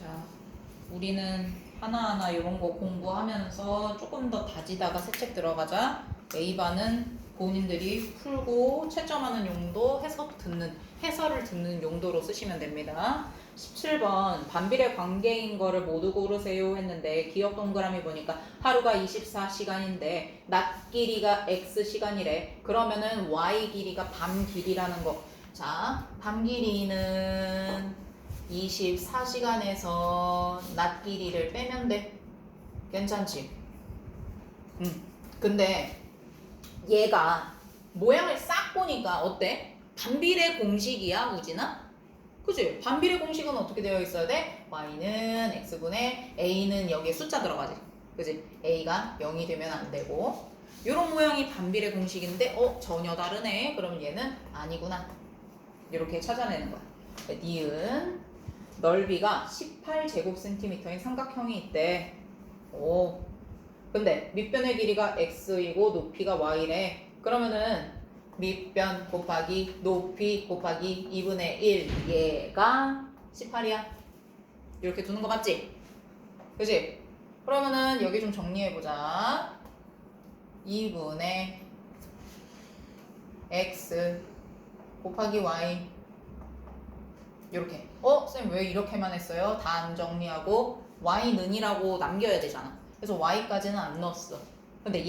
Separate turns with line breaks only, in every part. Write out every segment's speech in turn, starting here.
자, 우리는 하나하나 이런 거 공부하면서 조금 더 다지다가 새 책 들어가자. A반은 본인들이 풀고 채점하는 용도, 해설을 듣는 용도로 쓰시면 됩니다. 17번 반비례 관계인 거를 모두 고르세요 했는데 기억 동그라미 보니까 하루가 24시간인데 낮 길이가 X시간이래. 그러면은 Y 길이가 밤 길이라는 거. 자, 밤 길이는 24시간에서 낮 길이를 빼면 돼. 괜찮지? 근데 얘가 모양을 싹 보니까 어때? 반비례 공식이야, 우진아? 그치? 반비례 공식은 어떻게 되어 있어야 돼? y는 x분의 a는 여기에 숫자 들어가지. 그치? a가 0이 되면 안 되고 요런 모양이 반비례 공식인데 전혀 다르네. 그러면 얘는 아니구나. 이렇게 찾아내는 거야. 니은 넓이가 18제곱센티미터인 삼각형이 있대. 오. 근데 밑변의 길이가 x이고 높이가 y래. 그러면은 밑변 곱하기 높이 곱하기 2분의 1 얘가 18이야. 이렇게 두는 거 맞지? 그치? 그러면은 여기 좀 정리해보자. 2분의 x 곱하기 y 이렇게. 쌤 왜 이렇게만 했어요? 다 안 정리하고 y는이라고 남겨야 되잖아. 그래서 y까지는 안 넣었어. 근데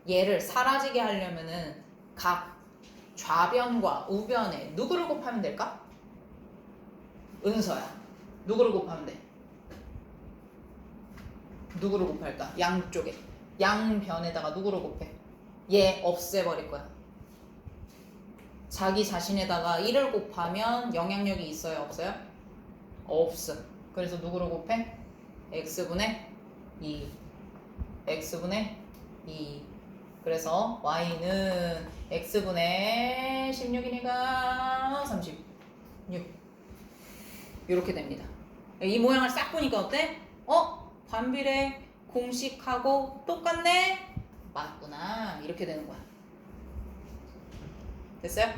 얘를 사라지게 하려면은 각 좌변과 우변에 누구를 곱하면 될까? 은서야. 누구를 곱하면 돼? 누구를 곱할까? 양쪽에. 양변에다가 누구를 곱해? 얘 없애버릴 거야. 자기 자신에다가 1을 곱하면 영향력이 있어요? 없어요? 없어. 그래서 누구를 곱해? x분의 2. x분의 2. 그래서 y는 x분의 16이니까 36. 이렇게 됩니다. 이 모양을 싹 보니까 어때? 반비례 공식하고 똑같네? 맞구나. 이렇게 되는 거야. 됐어요?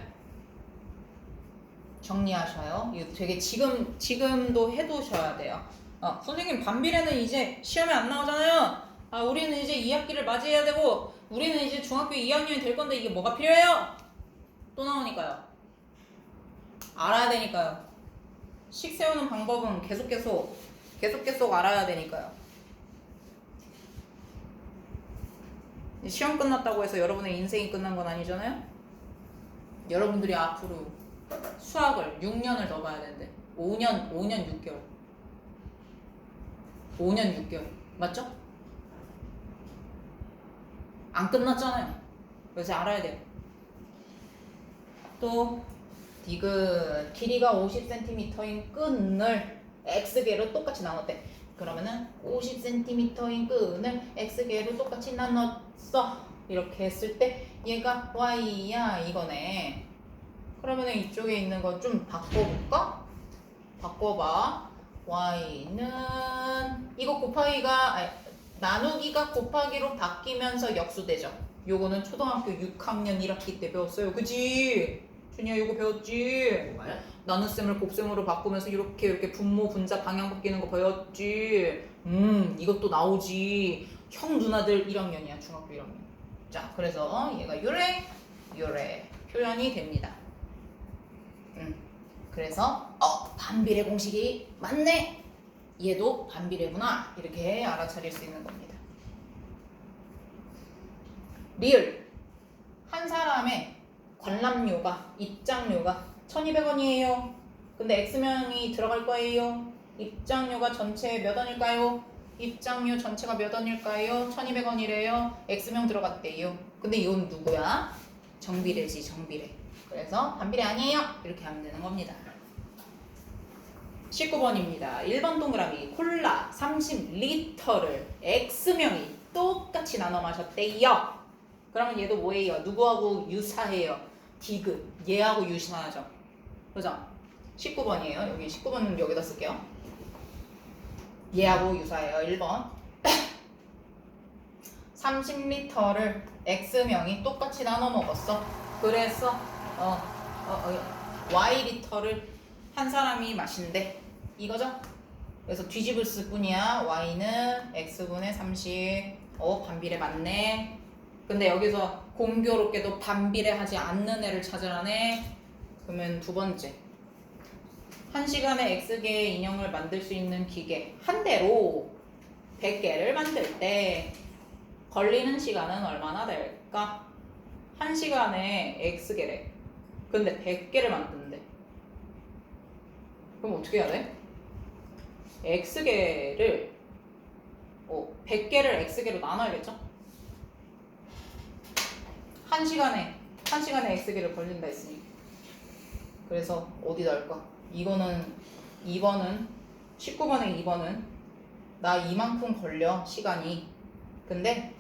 정리하셔요. 이거 되게 지금도 해두셔야 돼요. 선생님 반비례는 이제 시험에 안 나오잖아요. 우리는 이제 2학기를 맞이해야 되고 우리는 이제 중학교 2학년이 될 건데 이게 뭐가 필요해요? 또 나오니까요. 알아야 되니까요. 식 세우는 방법은 계속 알아야 되니까요. 시험 끝났다고 해서 여러분의 인생이 끝난 건 아니잖아요. 여러분들이 앞으로 수학을 6년을 더 봐야 되는데 5년 6개월 5년 6개월 맞죠? 안 끝났잖아요. 그래서 알아야 돼요. 또 디귿 길이가 50cm인 끈을 x개로 똑같이 나눴대. 그러면은 50cm인 끈을 x개로 똑같이 나눴어. 이렇게 했을 때 얘가 y야 이거네. 그러면은 이쪽에 있는 거 좀 바꿔볼까? 바꿔봐. y는 이거 나누기가 곱하기로 바뀌면서 역수되죠. 요거는 초등학교 6학년 1학기 때 배웠어요. 그치? 준이야 요거 배웠지?
뭐가요?
나눗셈을 곱셈으로 바꾸면서 이렇게 분모 분자 방향 바뀌는 거 배웠지? 이것도 나오지. 형 누나들 1학년이야. 중학교 1학년. 자, 그래서 얘가 요래 표현이 됩니다. 그래서 반비례 공식이 맞네. 얘도 반비례구나. 이렇게 알아차릴 수 있는 겁니다. 리을 한 사람의 관람료가 입장료가 1200원이에요. 근데 X명이 들어갈 거예요. 입장료가 전체 몇 원일까요? 입장료 전체가 몇 원일까요? 1200원이래요. X명 들어갔대요. 근데 이건 누구야? 정비례지, 정비례. 그래서 반비례 아니에요. 이렇게 하면 되는 겁니다. 19번입니다. 1번 동그라미 콜라 30리터를 X명이 똑같이 나눠 마셨대요. 그러면 얘도 뭐예요? 누구하고 유사해요? 디귿. 얘하고 유사하죠. 그죠? 19번이에요. 여기 19번은 여기다 쓸게요. 얘하고 유사해요. 1번. 30리터를 X명이 똑같이 나눠 먹었어. 그래서 Y리터를 한 사람이 마신대. 이거죠? 그래서 뒤집을 뿐이야. y는 x분의 30. 반비례 맞네. 근데 여기서 공교롭게도 반비례하지 않는 애를 찾으라네. 그러면 두 번째. 1시간에 x개의 인형을 만들 수 있는 기계 한 대로 100개를 만들 때 걸리는 시간은 얼마나 될까? 1시간에 x개래. 근데 100개를 만드는데. 그럼 어떻게 해야 돼? x개를 100개를 x개로 나눠야겠죠? 1시간에 x개를 걸린다 했으니. 그래서 어디 넣을까? 이거는 2번은 19번에 2번은 나 이만큼 걸려 시간이. 근데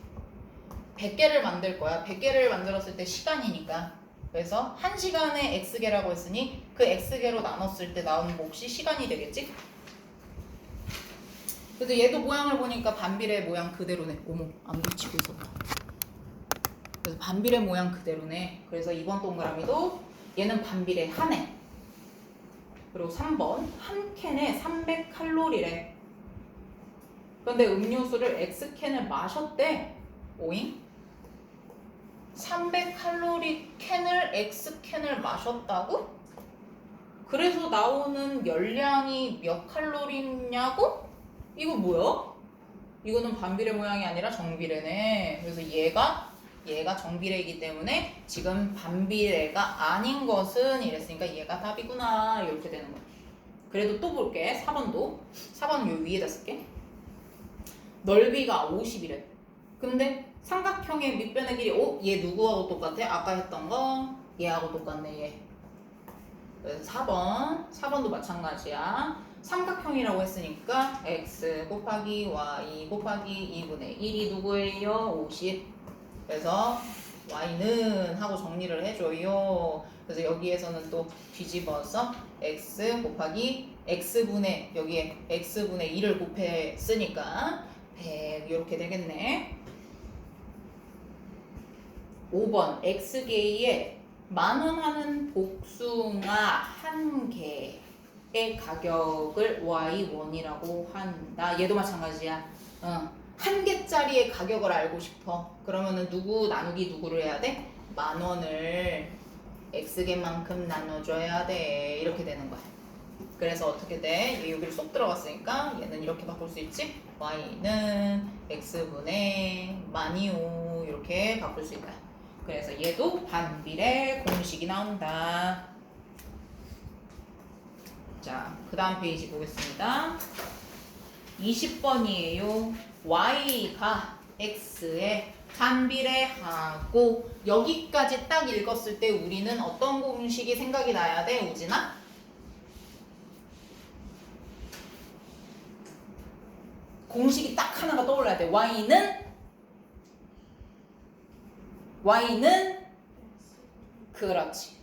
100개를 만들 거야. 100개를 만들었을 때 시간이니까. 그래서 1시간에 x개라고 했으니 그 x개로 나눴을 때 나오는 몫이 시간이 되겠지? 그래서 얘도 모양을 보니까 반비례 모양 그대로네. 어머, 안 붙이고 있었다. 그래서 반비례 모양 그대로네. 그래서 이번 동그라미도 얘는 반비례 하네. 그리고 3번 한 캔에 300칼로리래. 그런데 음료수를 X캔을 마셨대. 오잉? 300칼로리 캔을 X캔을 마셨다고? 그래서 나오는 열량이 몇 칼로리냐고? 이거 뭐야? 이거는 반비례 모양이 아니라 정비례네. 그래서 얘가 정비례이기 때문에 지금 반비례가 아닌 것은 이랬으니까 얘가 답이구나. 이렇게 되는 거야. 그래도 또 볼게. 4번도. 4번은 요 위에다 쓸게. 넓이가 50이래. 근데 삼각형의 밑변의 길이 얘 누구하고 똑같아? 아까 했던 거 얘하고 똑같네. 얘. 그래서 4번도 마찬가지야. 삼각형이라고 했으니까 x 곱하기 y 곱하기 2분의 1이 누구예요? 50. 그래서 y는 하고 정리를 해줘요. 그래서 여기에서는 또 뒤집어서 x 곱하기 x분의 여기에 x분의 2를 곱했으니까 100 이렇게 되겠네. 5번 x개의 만원 하는 복숭아 한 개의 가격을 y1이라고 한다. 얘도 마찬가지야. 한 개짜리의 가격을 알고 싶어. 그러면은 누구 나누기 누구를 해야 돼? 만원을 x개만큼 나눠줘야 돼. 이렇게 되는 거야. 그래서 어떻게 돼? 얘 여기를 쏙 들어갔으니까 얘는 이렇게 바꿀 수 있지? y는 x분의 만이오 이렇게 바꿀 수 있다. 그래서 얘도 반비례 공식이 나온다. 자, 그 다음 페이지 보겠습니다. 20번이에요. y가 x에 반비례하고 여기까지 딱 읽었을 때 우리는 어떤 공식이 생각이 나야 돼, 우진아? 공식이 딱 하나가 떠올라야 돼. y는 그렇지.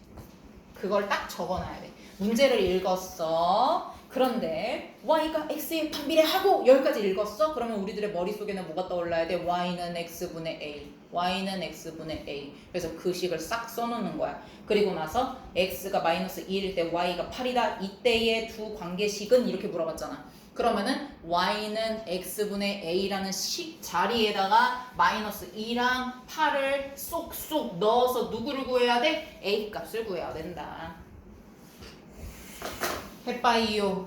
그걸 딱 적어놔야 돼. 문제를 읽었어. 그런데 y가 x에 반비례하고 여기까지 읽었어? 그러면 우리들의 머릿속에는 뭐가 떠올라야 돼? y는 x분의 a. y는 x분의 a. 그래서 그 식을 싹 써놓는 거야. 그리고 나서 x가 마이너스 2일 때 y가 8이다. 이때의 두 관계식은 이렇게 물어봤잖아. 그러면은 y는 x분의 a라는 식 자리에다가 마이너스 2랑 8을 쏙쏙 넣어서 누구를 구해야 돼? a 값을 구해야 된다. 해봐요.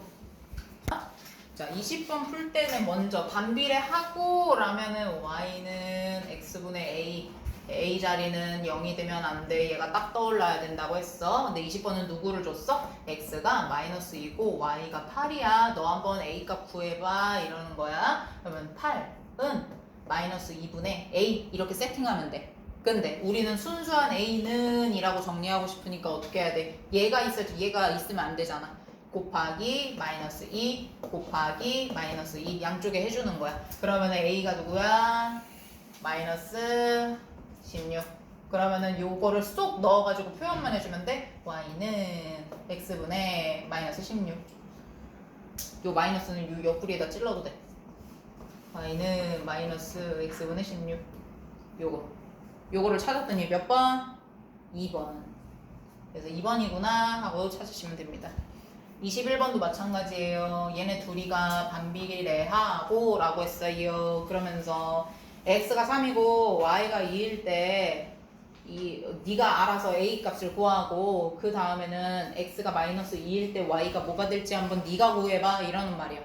자, 20번 풀 때는 먼저 반비례하고 라면은 y는 x분의 a 자리는 0이 되면 안 돼. 얘가 딱 떠올라야 된다고 했어. 근데 20번은 누구를 줬어? x가 마이너스 2고 y가 8이야. 너 한번 a 값 구해봐. 이러는 거야. 그러면 8은 마이너스 2분의 a 이렇게 세팅하면 돼. 근데 우리는 순수한 a는 이라고 정리하고 싶으니까 어떻게 해야 돼? 얘가 있어야지. 얘가 있으면 안 되잖아. 곱하기 마이너스 2 곱하기 마이너스 2 양쪽에 해주는 거야. 그러면 a가 누구야? 마이너스 16. 그러면은 요거를 쏙 넣어가지고 표현만 해주면 돼. y는 x분의 마이너스 16. 요 마이너스는 요 옆구리에다 찔러도 돼. y는 마이너스 x분의 16. 요거를 찾았더니 몇 번? 2번. 그래서 2번이구나 하고 찾으시면 됩니다. 21번도 마찬가지예요. 얘네 둘이가 반비례하고 라고 했어요. 그러면서 x가 3이고 y가 2일 때 네가 알아서 a 값을 구하고 그 다음에는 x가 마이너스 2일 때 y가 뭐가 될지 한번 네가 구해봐 이러는 말이야.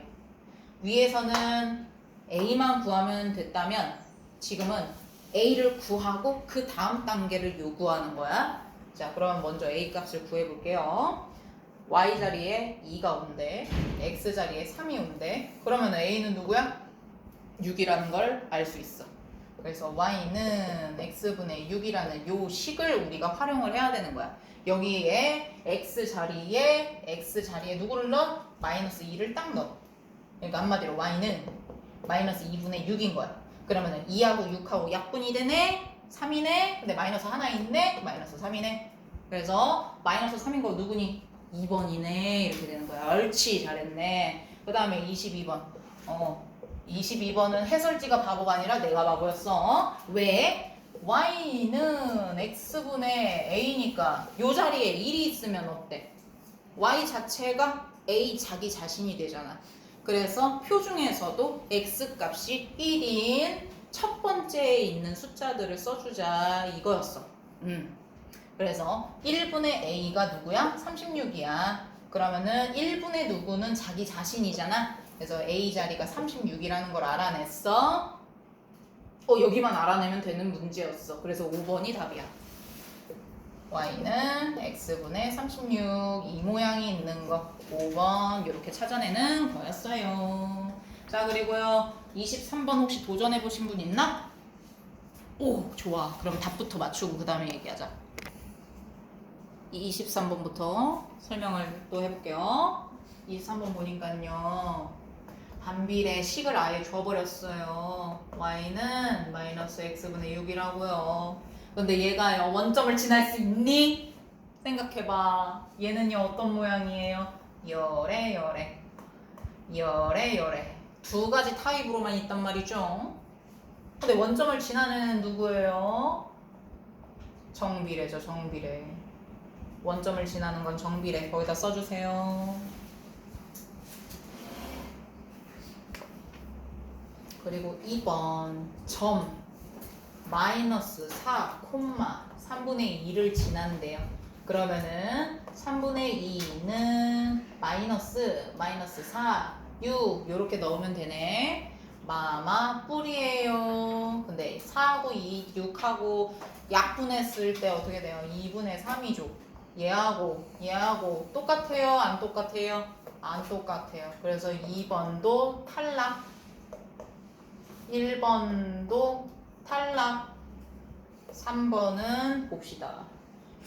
위에서는 a만 구하면 됐다면 지금은 a를 구하고 그 다음 단계를 요구하는 거야. 자, 그럼 먼저 a 값을 구해볼게요. y 자리에 2가 온대, x 자리에 3이 온대. 그러면 a는 누구야? 6이라는 걸 알 수 있어. 그래서 y는 x분의 6이라는 요 식을 우리가 활용을 해야 되는 거야. 여기에 x 자리에 누구를 넣어? 마이너스 2를 딱 넣어. 그러니까 한마디로 y는 마이너스 2분의 6인 거야. 그러면은 2하고 6하고 약분이 되네? 3이네? 근데 마이너스 하나 있네? 마이너스 3이네? 그래서 마이너스 3인 거 누구니? 2번이네 이렇게 되는 거야. 옳지 잘했네. 그 다음에 22번 22번은 해설지가 바보가 아니라 내가 바보였어. 왜? y는 x분의 a니까 요 자리에 1이 있으면 어때? y 자체가 a 자기 자신이 되잖아. 그래서 표 중에서도 x값이 1인 첫 번째에 있는 숫자들을 써주자 이거였어. 그래서 1분의 a가 누구야? 36이야. 그러면은 1분의 누구는 자기 자신이잖아. 그래서 a 자리가 36이라는 걸 알아냈어. 여기만 알아내면 되는 문제였어. 그래서 5번이 답이야. y는 x분의 36 이 모양이 있는 거 5번 이렇게 찾아내는 거였어요. 자, 그리고요 23번 혹시 도전해보신 분 있나? 오, 좋아. 그럼 답부터 맞추고 그 다음에 얘기하자. 23번부터 설명을 또 해볼게요. 23번 보니까요 반비례 식을 아예 줘버렸어요. y는 마이너스 x분의 6이라고요. 근데 얘가 원점을 지날 수 있니? 생각해봐. 얘는요 어떤 모양이에요? 열에 두 가지 타입으로만 있단 말이죠. 근데 원점을 지나는 누구예요? 정비례죠. 정비례. 원점을 지나는 건 정비례. 거기다 써주세요. 그리고 2번 점 마이너스 4, 3분의 2를 지난대요. 그러면은 3분의 2는 마이너스 4, 6 이렇게 넣으면 되네. 마마 뿔이에요. 근데 4하고 2, 6하고 약분했을 때 어떻게 돼요? 2분의 3이죠. 얘하고 똑같아요? 안 똑같아요? 안 똑같아요. 그래서 2번도 탈락. 1번도 탈락. 3번은 봅시다.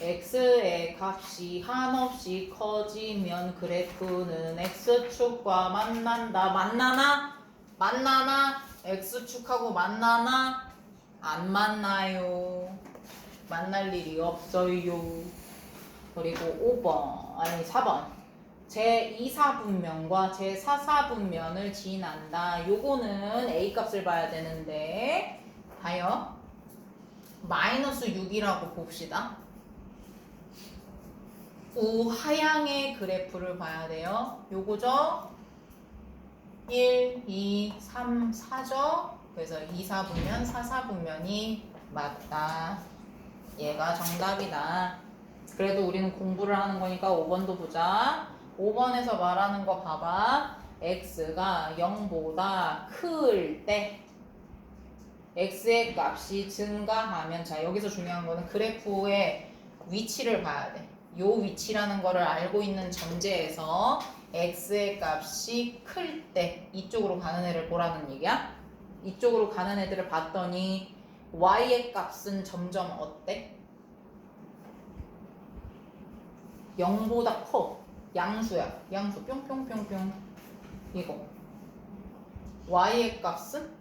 x의 값이 한없이 커지면 그래프는 x축과 만나나? x축하고 만나나? 안 만나요. 만날 일이 없어요. 그리고 4번 제2사분면과 제4사분면을 지난다. 요거는 a 값을 봐야 되는데 봐요. 마이너스 6이라고 봅시다. 우하향의 그래프를 봐야 돼요. 요거죠? 1, 2, 3, 4죠? 그래서 2, 4분면, 4, 4분면이 맞다. 얘가 정답이다. 그래도 우리는 공부를 하는 거니까 5번도 보자. 5번에서 말하는 거 봐봐. x가 0보다 클 때 x의 값이 증가하면, 자 여기서 중요한 거는 그래프의 위치를 봐야 돼. 요 위치라는 거를 알고 있는 전제에서 x의 값이 클 때 이쪽으로 가는 애를 보라는 얘기야. 이쪽으로 가는 애들을 봤더니 y의 값은 점점 어때? 0보다 커. 양수야. 양수 뿅뿅뿅뿅. 이거 y의 값은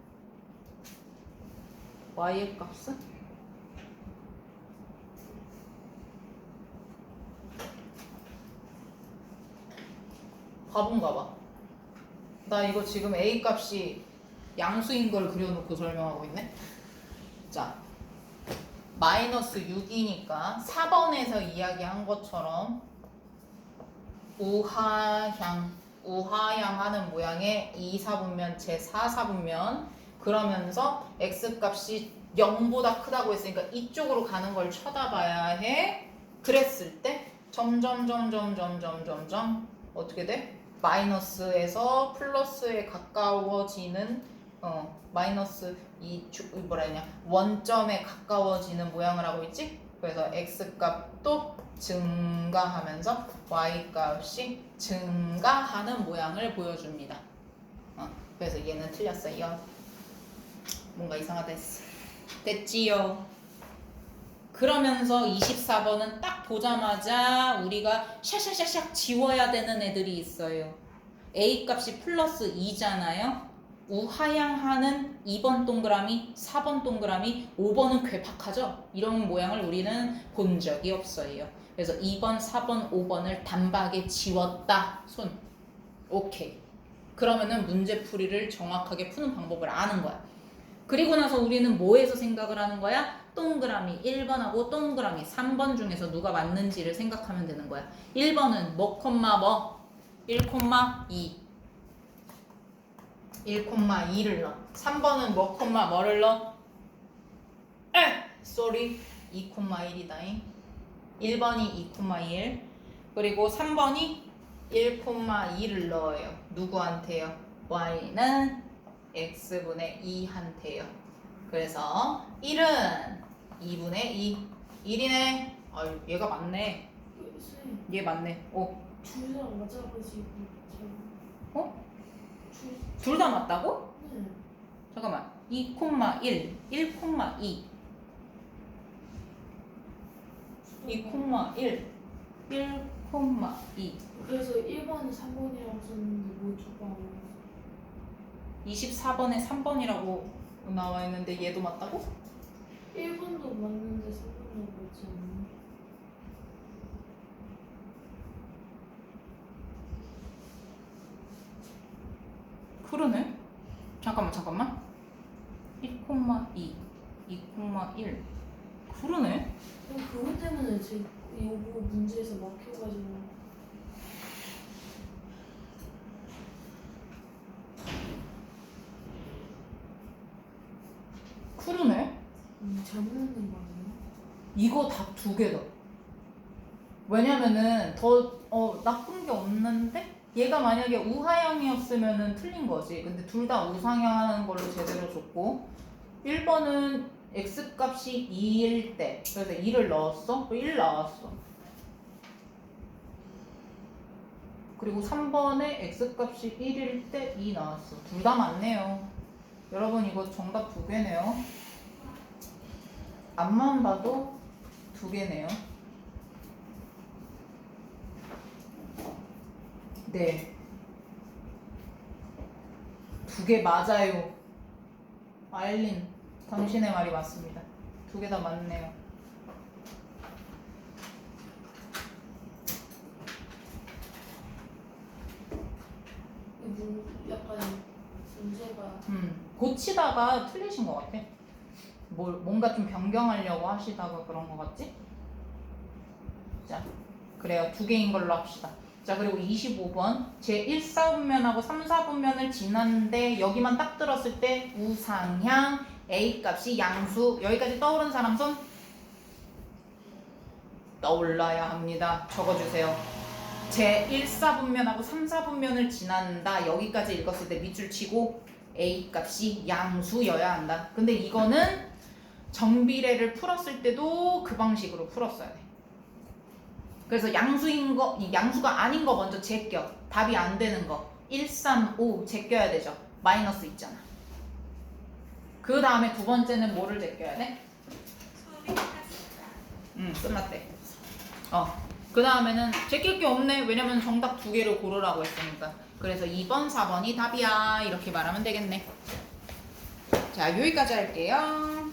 가본가 봐. 나 이거 지금 a 값이 양수인 걸 그려놓고 설명하고 있네. 자, 마이너스 6이니까 4번에서 이야기한 것처럼 우하향하는 모양의 2사분면 제4사분면 그러면서 x값이 0보다 크다고 했으니까 이쪽으로 가는 걸 쳐다봐야 해. 그랬을 때 점점 어떻게 돼? 마이너스에서 플러스에 가까워지는 마이너스 뭐라 했냐 원점에 가까워지는 모양을 하고 있지? 그래서 x값도 증가하면서 y값이 증가하는 모양을 보여줍니다. 그래서 얘는 틀렸어요. 뭔가 이상하다 했어. 됐지요? 그러면서 24번은 딱 보자마자 우리가 샤샤샤샥 지워야 되는 애들이 있어요. A값이 플러스 2잖아요. 우하향하는 2번 동그라미, 4번 동그라미, 5번은 괴팍하죠? 이런 모양을 우리는 본 적이 없어요. 그래서 2번, 4번, 5번을 단박에 지웠다. 손. 오케이. 그러면은 문제풀이를 정확하게 푸는 방법을 아는 거야. 그리고 나서 우리는 뭐에서 생각을 하는 거야? 동그라미 1번하고 동그라미 3번 중에서 누가 맞는지를 생각하면 되는 거야. 1번은 뭐, 1,2. 1,2를 넣어. 3번은 뭐를 넣어? 쏘리 2,1이다잉. 1번이 2,1 그리고 3번이 1,2를 넣어요. 누구한테요? y는 x분의 2한테요. 그래서 1은 2분의 2. 1이네. 아유, 얘가 맞네. 얘 맞네.
둘 다 맞아가지고.
둘 다 맞다고?
네.
잠깐만. 2,1, 1,2. 2,1, 1,2.
그래서 1번은 3번이라고 썼는데 뭐 저거
24번에 3번이라고 나와 있는데 얘도 맞다고?
1번도 맞는데 3번도 맞지 않나?
그러네. 잠깐만. 1,2, 2,1. 그러네.
그것 때문에 제 이거 문제에서 막혀가지고.
그러네.
잘못 넣는 거 아니에요?
이거 답 두 개다. 왜냐면은 더 나쁜 게 없는데 얘가 만약에 우하향이었으면은 틀린 거지. 근데 둘 다 우상향하는 걸로 제대로 줬고 1번은 x값이 2일 때 그래서 2를 넣었어. 1 나왔어. 그리고 3번에 x값이 1일 때 2 나왔어. 둘 다 맞네요. 여러분 이거 정답 두 개네요. 앞만 봐도 두 개네요. 네. 두 개 맞아요. 아일린, 당신의 말이 맞습니다. 두 개 다 맞네요.
약간 문제가
고치다가 틀리신 것 같아. 뭔가 좀 변경하려고 하시다가 그런 것 같지? 자, 그래요. 두 개인 걸로 합시다. 자, 그리고 25번. 제 1사분면하고 3사분면을 지났는데 여기만 딱 들었을 때 우상향, A값이 양수. 여기까지 떠오른 사람 손? 떠올라야 합니다. 적어주세요. 제 1사분면하고 3사분면을 지난다. 여기까지 읽었을 때 밑줄 치고 A값이 양수여야 한다. 근데 이거는 정비례를 풀었을 때도 그 방식으로 풀었어야 돼. 그래서 양수가 아닌 거 먼저 제껴. 답이 안 되는 거. 1, 3, 5 제껴야 되죠. 마이너스 있잖아. 그 다음에 두 번째는 뭐를 제껴야 돼? 끝났대. 그 다음에는 제낄 게 없네. 왜냐면 정답 두 개를 고르라고 했으니까. 그래서 2번, 4번이 답이야. 이렇게 말하면 되겠네. 자, 여기까지 할게요.